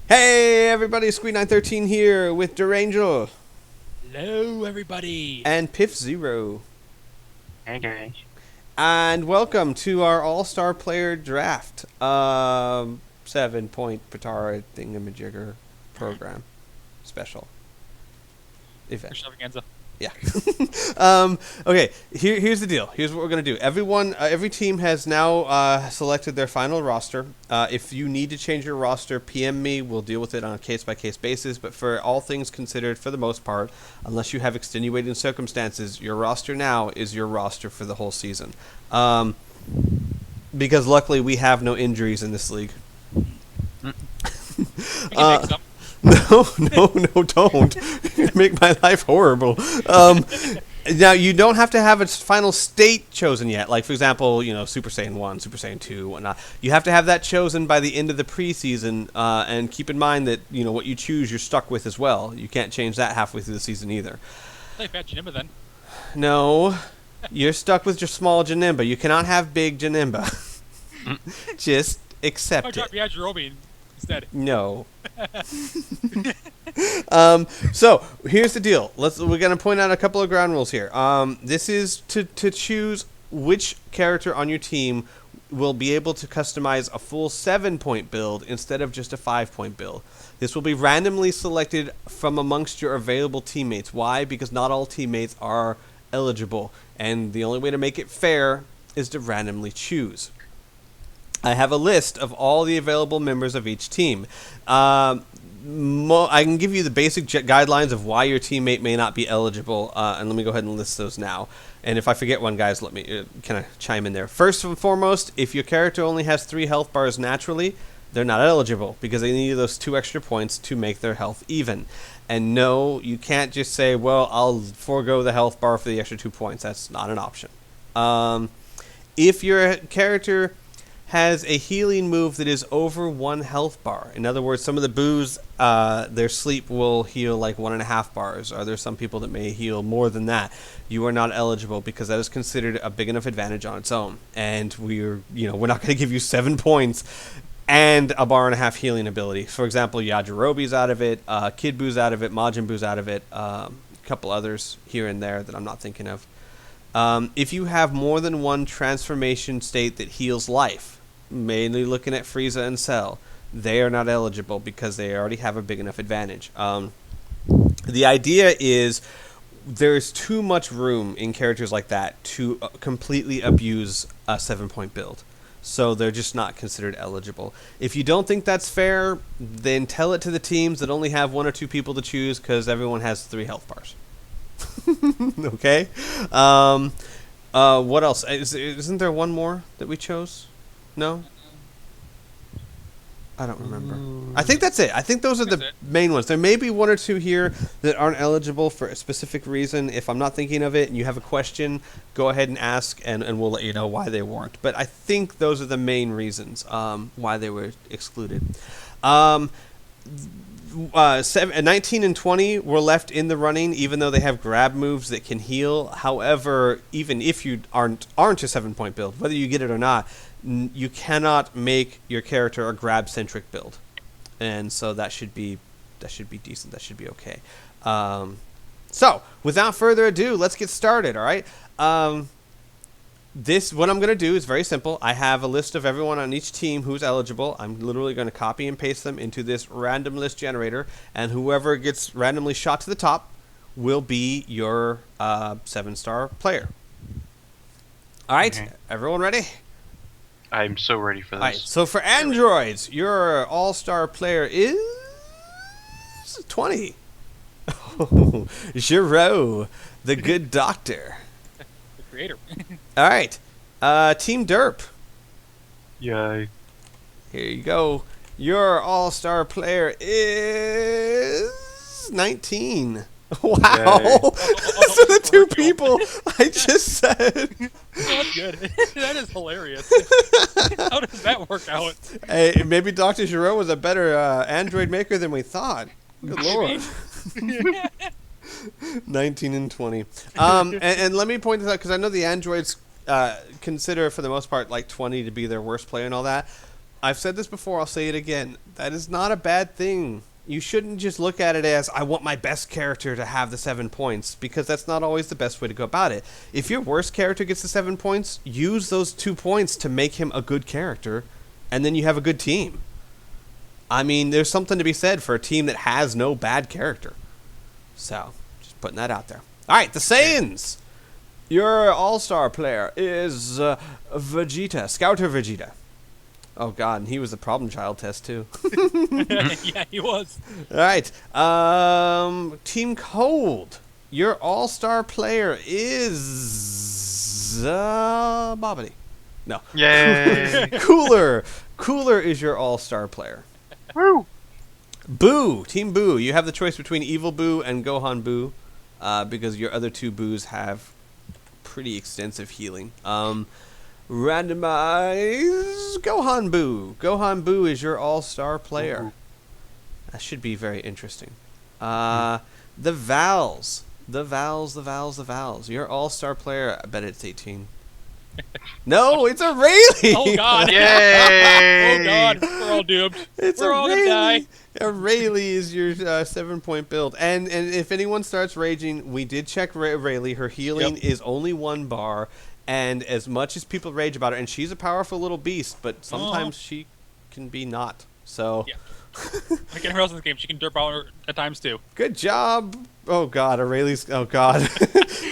Hey everybody, Squee913 here with Durangel Hello, everybody. and Piff Zero. Hey guys. And welcome to our All-Star Player Draft 7-point Patara Thingamajigger program special event. Extravaganza. Yeah. Okay, here's the deal. Here's what we're going to do. Every team has now selected their final roster. If you need to change your roster, PM me. We'll deal with it on a case-by-case basis. But for all things considered, for the most part, unless you have extenuating circumstances, your roster now is your roster for the whole season. Because luckily we have no injuries in this league. We can make some. No, don't. Make my life horrible. Now, you don't have to have its final state chosen yet. Like, for example, Super Saiyan 1, Super Saiyan 2, whatnot. You have to have that chosen by the end of the preseason, and keep in mind that, what you choose, you're stuck with as well. You can't change that halfway through the season either. Play Fat Janimba then. No, you're stuck with your small Janemba. You cannot have big Janemba. Just accept I it. drop Yajirobe instead. No. So here's the deal. We're gonna point out a couple of ground rules here. This is to choose which character on your team will be able to customize a full 7-point build instead of just a 5-point build. This will be randomly selected from amongst your available teammates. Why? Because not all teammates are eligible, and the only way to make it fair is to randomly choose. I have a list of all the available members of each team. I can give you the basic guidelines of why your teammate may not be eligible, and let me go ahead and list those now. And if I forget one, guys, let me kind of chime in there. First and foremost, if your character only has 3 health bars naturally, they're not eligible because they need those 2 extra points to make their health even. And no, you can't just say, well, I'll forego the health bar for the extra 2 points. That's not an option. If your character has a healing move that is over 1 health bar. In other words, some of the boos, their sleep will heal like 1.5 bars, or there's some people that may heal more than that. You are not eligible because that is considered a big enough advantage on its own. And we're not going to give you 7 points and a 1.5 healing ability. For example, Yajirobe's out of it, Kid Boo's out of it, Majin Boo's out of it, a couple others here and there that I'm not thinking of. If you have more than 1 transformation state that heals life, mainly looking at Frieza and Cell, they are not eligible because they already have a big enough advantage. The idea is there's too much room in characters like that to completely abuse a 7-point build. So they're just not considered eligible. If you don't think that's fair, then tell it to the teams that only have 1 or 2 people to choose because everyone has 3 health bars. Okay? What else? Isn't there one more that we chose? No? I don't remember. I think that's it. I think those are the main ones. There may be 1 or 2 here that aren't eligible for a specific reason. If I'm not thinking of it and you have a question, go ahead and ask, and we'll let you know why they weren't. But I think those are the main reasons why they were excluded. 19 and 20 were left in the running, even though they have grab moves that can heal. However, even if you aren't a 7-point build, whether you get it or not, you cannot make your character a grab-centric build, and so that should be decent. That should be okay. So, without further ado, let's get started. All right. What I'm going to do is very simple. I have a list of everyone on each team who's eligible. I'm literally going to copy and paste them into this random list generator, and whoever gets randomly shot to the top will be your 7-star player. All right, Okay. Everyone ready? I'm so ready for this. All right, so for androids, your all-star player is 20. Giro, the good doctor. The creator. All right, Team Derp. Yay. Here you go. Your all-star player is 19. Wow. Yay. Those are the 2 people I just said. Oh, that's good. That is hilarious. How does that work out? Hey, maybe Dr. Giro was a better android maker than we thought. Good lord. 19 and 20. And let me point this out because I know the androids consider, for the most part, like 20 to be their worst player and all that. I've said this before, I'll say it again. That is not a bad thing. You shouldn't just look at it as, I want my best character to have the 7 points, because that's not always the best way to go about it. If your worst character gets the 7 points, use those 2 points to make him a good character, and then you have a good team. I mean, there's something to be said for a team that has no bad character. So, just putting that out there. Alright, the Saiyans! Your all-star player is Vegeta, Scouter Vegeta. Oh god, and he was the problem child test too. Yeah, he was. Alright, Team Cold. Your all-star player is Bobbity. No. Yay! Cooler. Cooler is your all-star player. Woo! Boo, Team Boo. You have the choice between Evil Boo and Gohan Boo, because your other 2 Boos have pretty extensive healing. Randomize Gohan Boo. Gohan Boo is your all-star player. Ooh. That should be very interesting. The Vals. The Vals. Your all-star player, I bet it's 18. No, it's a Rayleigh! Oh god. Yay! Oh god, we're all doomed. It's We're a all gonna die. A Rayleigh is your 7-point build. And if anyone starts raging, we did check Rayleigh. Her healing is only 1 bar. And as much as people rage about her, and she's a powerful little beast, but sometimes she can be not. So, Yeah. Like everyone else in the game, she can derp out at times too. good job. Oh god, Rayleigh's. Oh god.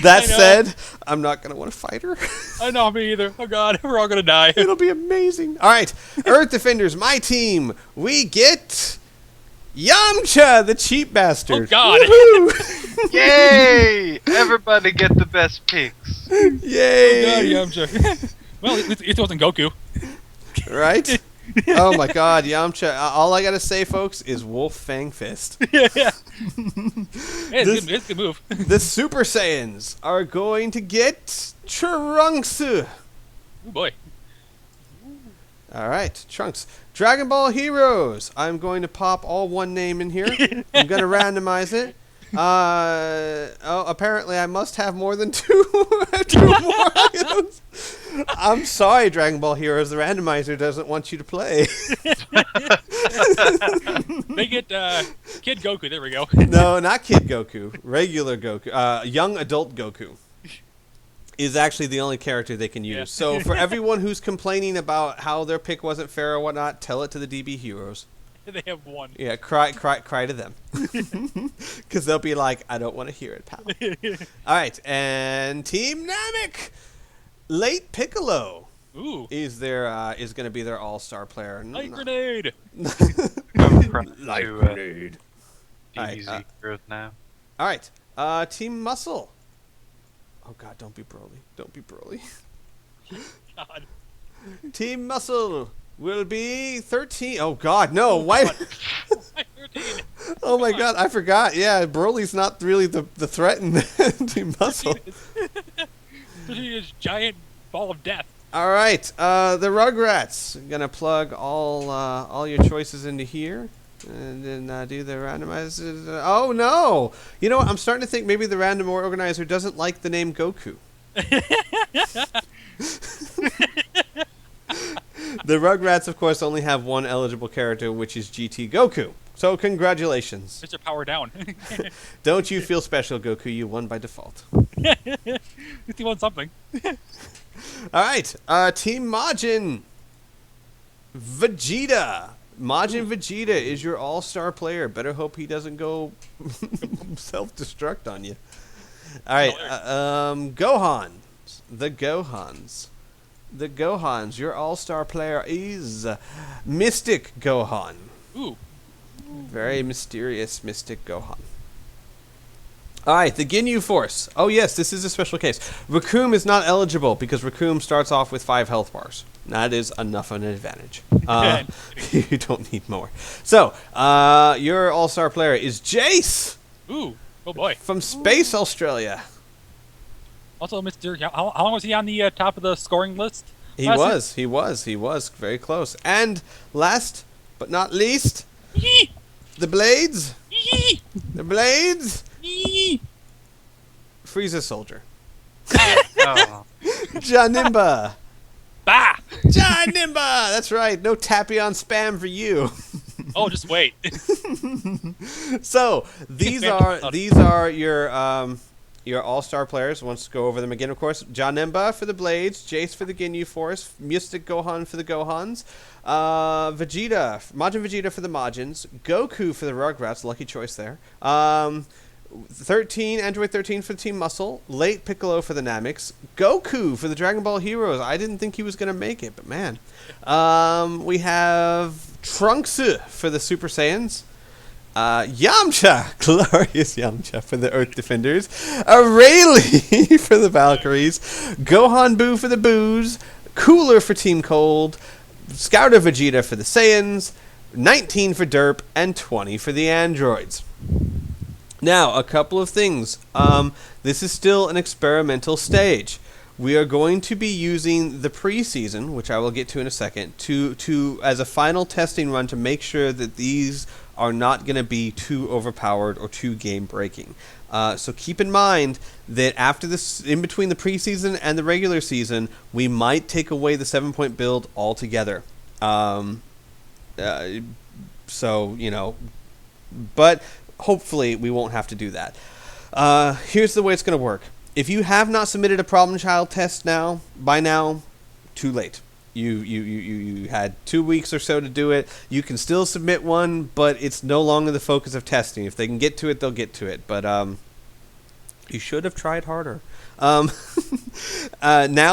That I know. said, I'm not gonna want to fight her. I know, me either. Oh god, we're all gonna die. It'll be amazing. All right, Earth Defenders, my team. We get Yamcha, the cheap bastard. Oh, God. Woohoo! Yay! Everybody get the best picks. Yay! Oh god, Yamcha. Well, it wasn't Goku. Right? Oh my god, Yamcha. All I gotta say, folks, is Wolf Fang Fist. Yeah. Hey, it's a good move. The Super Saiyans are going to get Trunks. Oh boy. Alright, Trunks. Dragon Ball Heroes. I'm going to pop all one name in here. I'm going to randomize it. Apparently I must have more than two more items. I'm sorry, Dragon Ball Heroes. The randomizer doesn't want you to play. They get Kid Goku. There we go. No, not Kid Goku. Regular Goku. Young adult Goku is actually the only character they can use. Yeah. So for everyone who's complaining about how their pick wasn't fair or whatnot, tell it to the DB Heroes. They have 1. Yeah, cry to them. Because they'll be like, I don't want to hear it, pal. All right, and Team Namek, Late Piccolo Ooh. is going to be their all-star player. Light grenade. Light to grenade. DBZ Alright, growth now. All right, Team Muscle. Oh God, don't be Broly. Don't be Broly. God. Team Muscle will be 13. Oh God, no! Why? God. 13. Oh my God, I forgot. Yeah, Broly's not really the threat in Team Muscle. 13 is giant ball of death. All right, the Rugrats. I'm gonna plug all your choices into here, and then do the randomizers. Oh no! You know what? I'm starting to think maybe the random organizer doesn't like the name Goku. The Rugrats, of course, only have one eligible character, which is GT Goku. So congratulations! Mr. Power Down. Don't you feel special, Goku? You won by default. At least he won something. All right, Team Majin. Vegeta. Majin Vegeta is your all-star player. Better hope he doesn't go self-destruct on you. All right, Gohan. The Gohans. The Gohans. Your all-star player is Mystic Gohan. Ooh. Very mysterious Mystic Gohan. All right, the Ginyu Force. Oh, yes, this is a special case. Raccoon is not eligible because Raccoon starts off with 5 health bars. That is enough of an advantage. You don't need more. So, your all-star player is Jace Ooh. Oh boy. from Space Australia. Also, Mr. How long was he on the top of the scoring list? He last was very close. And last but not least, Yee! the Blades. Yee! The Blades. Yee! Frieza Soldier. Oh. Janimba. Bah! Janimba! That's right. No Tapion spam for you. Oh, just wait. So these are your all-star players. Let's go over them again. Of course, Janemba for the Blades, Jace for the Ginyu Force, Mystic Gohan for the Gohans, Majin Vegeta for the Majins, Goku for the Rugrats. Lucky choice there. 13 Android 13 for Team Muscle, Late Piccolo for the Namix, Goku for the Dragon Ball Heroes. I didn't think he was gonna make it, but man. We have Trunks for the Super Saiyans. Yamcha, glorious Yamcha for the Earth Defenders, Rayleigh for the Valkyries, Gohan Boo for the Boos, Cooler for Team Cold, Scouter Vegeta for the Saiyans, 19 for Derp, and 20 for the Androids. Now, a couple of things. This is still an experimental stage. We are going to be using the preseason, which I will get to in a second, to as a final testing run to make sure that these are not going to be too overpowered or too game breaking. So keep in mind that after this, in between the preseason and the regular season, we might take away the 7-point build altogether. So but hopefully we won't have to do that. Here's the way it's going to work. If you have not submitted a problem child test by now, too late. You had 2 weeks or so to do it. You can still submit one, but it's no longer the focus of testing. If they can get to it, they'll get to it. But you should have tried harder. Now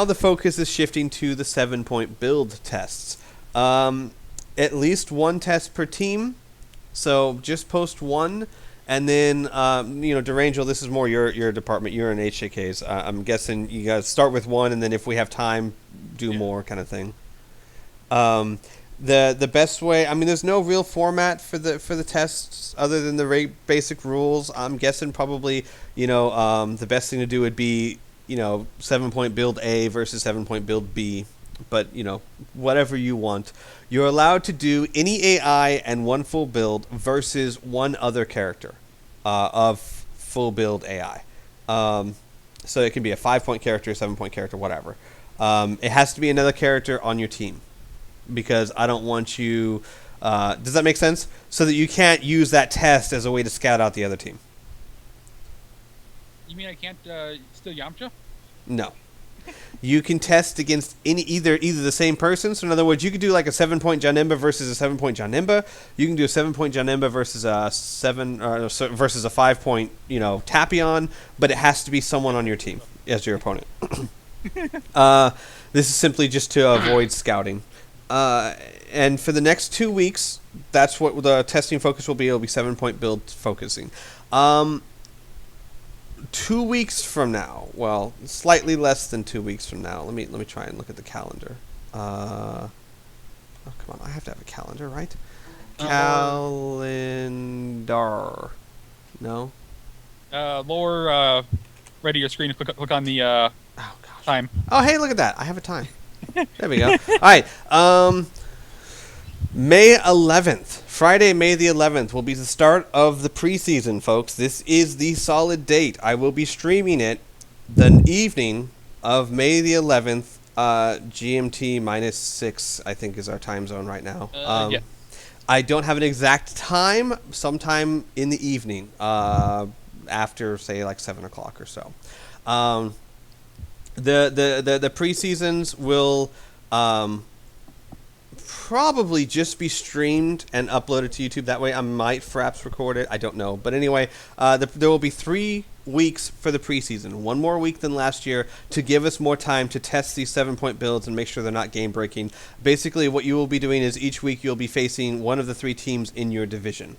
the focus is shifting to the 7-point build tests. At least one test per team. So just post one. And then, Derangel, this is more your department. You're in HJKs. I'm guessing you guys start with one, and then if we have time, do more kind of thing. The best way, there's no real format for the tests other than the basic rules. I'm guessing probably, the best thing to do would be, 7-point build A versus 7-point build B. But, whatever you want. You're allowed to do any AI and one full build versus one other character of full build AI. So it can be a 5-point character, a 7-point character, whatever. It has to be another character on your team. Because I don't want you... does that make sense? So that you can't use that test as a way to scout out the other team. You mean I can't steal Yamcha? No. You can test against either the same person. So in other words, you could do like a 7-point Janemba versus a 7-point Janemba. You can do a 7-point Janemba versus a 5-point, Tapion. But it has to be someone on your team as your opponent. This is simply just to avoid scouting. And for the next 2 weeks, that's what the testing focus will be. It'll be 7-point build focusing. 2 weeks from now, well, slightly less than 2 weeks from now. Let me try and look at the calendar. Oh, come on, I have to have a calendar, right? Calendar. No. Lower right of your screen. Click on the Oh gosh. time. Oh, hey, look at that! I have a time. There we go. All right. May 11th. Friday, May the 11th will be the start of the preseason, folks. This is the solid date. I will be streaming it the evening of May the 11th, GMT -6, I think is our time zone right now. Yeah. I don't have an exact time, sometime in the evening, after, say, like 7 o'clock or so. The preseasons will... probably just be streamed and uploaded to YouTube. That way I might perhaps record it. I don't know. But anyway, there will be 3 weeks for the preseason. One more week than last year to give us more time to test these 7-point builds and make sure they're not game-breaking. Basically, what you will be doing is each week you'll be facing one of the 3 teams in your division.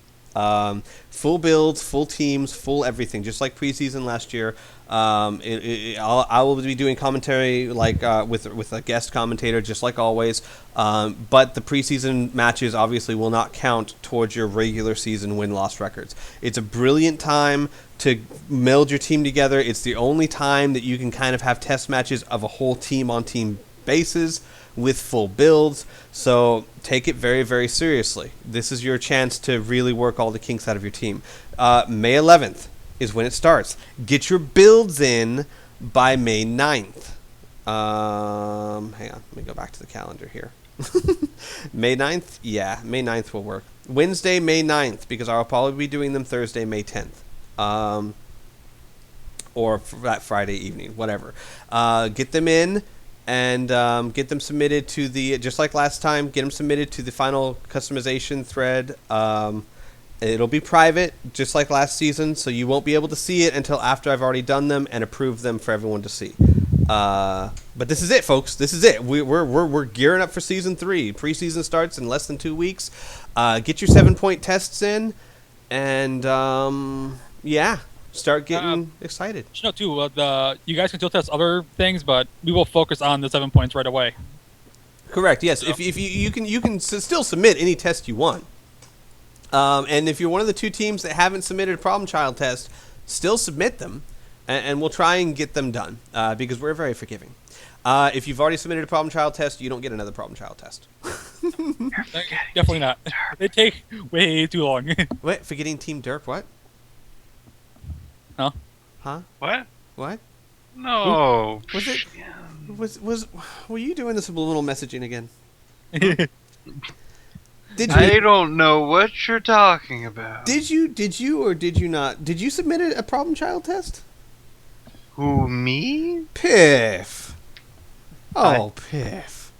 Full builds, full teams, full everything, just like preseason last year. I will be doing commentary with a guest commentator, just like always. But the preseason matches obviously will not count towards your regular season win-loss records. It's a brilliant time to meld your team together. It's the only time that you can kind of have test matches of a whole team-on-team basis with full builds. So take it very, very seriously. This is your chance to really work all the kinks out of your team. May 11th is when it starts. Get your builds in by May 9th. Hang on, let me go back to the calendar here. May 9th? Yeah, May 9th will work. Wednesday, May 9th, because I'll probably be doing them Thursday, May 10th. Or that Friday evening, whatever. Get them in and get them submitted to the, just like last time, get them submitted to the final customization thread. It'll be private, just like last season, so you won't be able to see it until after I've already done them and approved them for everyone to see. But this is it, folks. This is it. We're gearing up for season 3. Preseason starts in less than 2 weeks. Get your 7-point tests in, and yeah, start getting excited. You know, too, you guys can still test other things, but we will focus on the 7 points right away. Correct. Yes. If you can still submit any test you want. And if you're one of the 2 teams that haven't submitted a problem child test, still submit them, and we'll try and get them done because we're very forgiving. If you've already submitted a problem child test, you don't get another problem child test. Definitely not. They take way too long. What? Forgetting Team Derp? What? Huh? Huh? What? What? No. Was it? Were you doing the subliminal messaging again? Did you? I don't know what you're talking about. Did you, or did you not? Did you submit a problem child test? Who, me? Piff. Oh, Piff.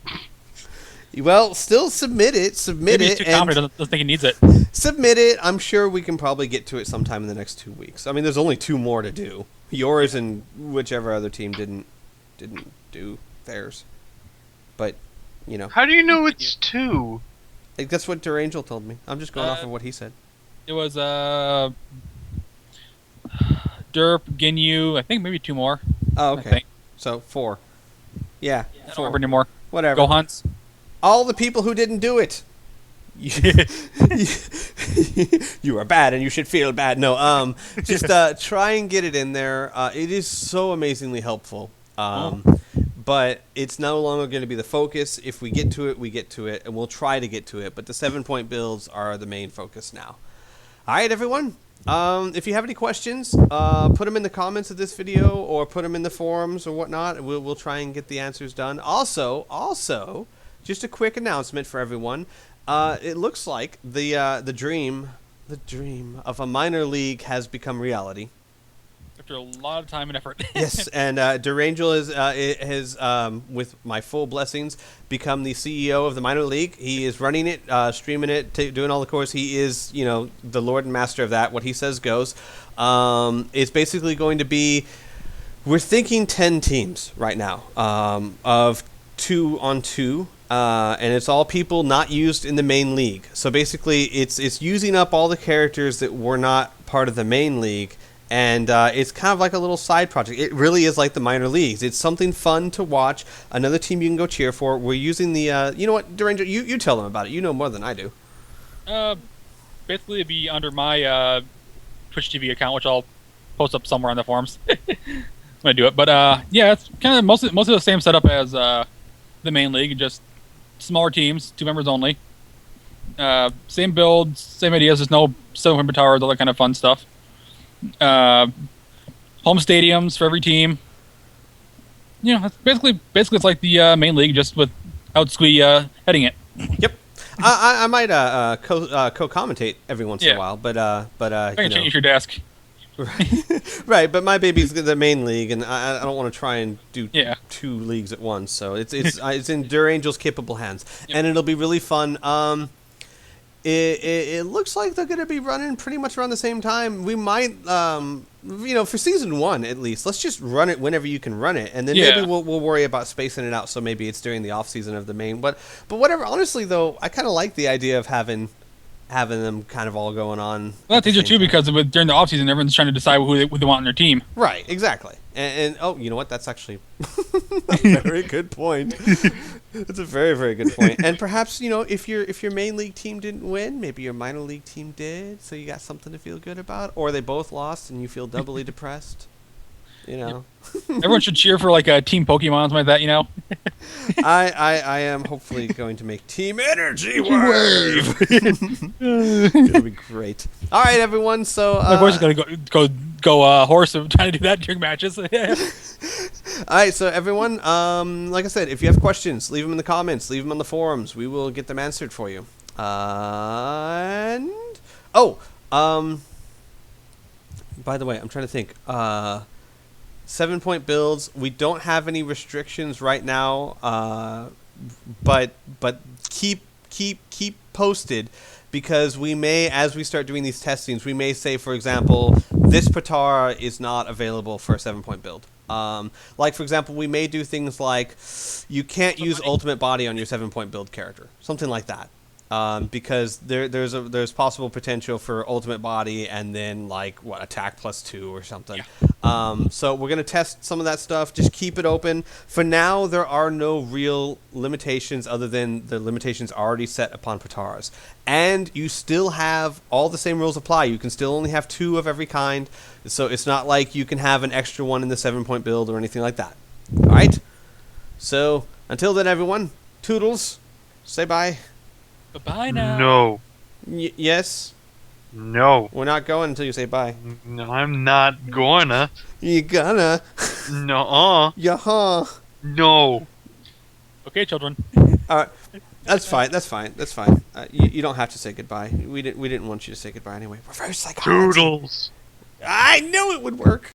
Well, still submit it. Submit Maybe it. he's too confident, doesn't think he needs it. Submit it. I'm sure we can probably get to it sometime in the next 2 weeks. I mean, there's only 2 more to do. Yours and whichever other team didn't do theirs. But, you know. How do you know it's 2? That's what Durangel told me. I'm just going off of what he said. It was Derp, Ginyu, I think maybe 2 more. Oh, I okay. think. So 4. Yeah, I don't 4. remember anymore. Whatever. Go Hunts. All the people who didn't do it. You are bad and you should feel bad. No, just try and get it in there. It is so amazingly helpful. But it's no longer going to be the focus. If we get to it, we get to it, and we'll try to get to it. But the 7-point builds are the main focus now. All right, everyone. If you have any questions, put them in the comments of this video or put them in the forums or whatnot. We'll try and get the answers done. Also, just a quick announcement for everyone. It looks like the dream of a minor league has become reality. After a lot of time and effort. Yes, and Durangel has, with my full blessings, become the CEO of the minor league. He is running it, streaming it, doing all the course. He is, the lord and master of that. What he says goes. It's basically going to be, we're thinking 10 teams right now, of 2-on-2. And it's all people not used in the main league. So basically, it's using up all the characters that were not part of the main league. And it's kind of like a little side project. It really is like the minor leagues. It's something fun to watch. Another team you can go cheer for. We're using the, you know what, Durangel, you tell them about it. You know more than I do. Basically, it'd be under my Twitch TV account, which I'll post up somewhere on the forums when I do it. But yeah, it's kind of most of the same setup as the main league, just smaller teams, 2 members only. Same builds, same ideas. There's no 700 towers, all that kind of fun stuff. Home stadiums for every team. It's basically it's like the main league, just without Squee heading it. Yep. I might co-commentate every once in a while, but I can change your desk. Right, but my baby's the main league, and I don't want to try and do 2 leagues at once. So it's in Durangel's capable hands, and it'll be really fun. It looks like they're going to be running pretty much around the same time. We might, for season 1 at least, let's just run it whenever you can run it, and then maybe we'll worry about spacing it out. So maybe it's during the off season of the main. But whatever. Honestly, though, I kind of like the idea of having them kind of all going on. Well, that's easier too because during the off season, everyone's trying to decide who they want on their team. Right. Exactly. And oh, you know what? That's actually a very good point. That's a very, very good point. And perhaps, if your main league team didn't win, maybe your minor league team did, so you got something to feel good about, or they both lost and you feel doubly depressed. Everyone should cheer for like a Team Pokemon, something like that. I am hopefully going to make Team Energy Wave. It'll be great. All right, everyone. So of course, going to go horse and trying to do that during matches. All right, so everyone, like I said, if you have questions, leave them in the comments, leave them on the forums. We will get them answered for you. And oh, by the way, I'm trying to think. 7-point builds. We don't have any restrictions right now. But keep posted, because we may, as we start doing these testings, we may say, for example, this Patara is not available for a 7-point build. Like, for example, we may do things like you can't use ultimate body on your 7-point build character, something like that, because there's possible potential for ultimate body and then like attack +2 or something. Yeah. So we're gonna test some of that stuff. Just keep it open. For now, there are no real limitations other than the limitations already set upon Pataras, and you still have all the same rules apply. You can still only have 2 of every kind. So it's not like you can have an extra one in the 7-point build or anything like that. All right? So until then, everyone, toodles. Say bye. Bye now. No. Yes? No. We're not going until you say bye. No, I'm not gonna. You gonna. No. Yaha. No. Okay, children. All right. That's fine. That's fine. That's fine. You don't have to say goodbye. We didn't want you to say goodbye anyway. Reverse psychology. Doodles. I knew it would work.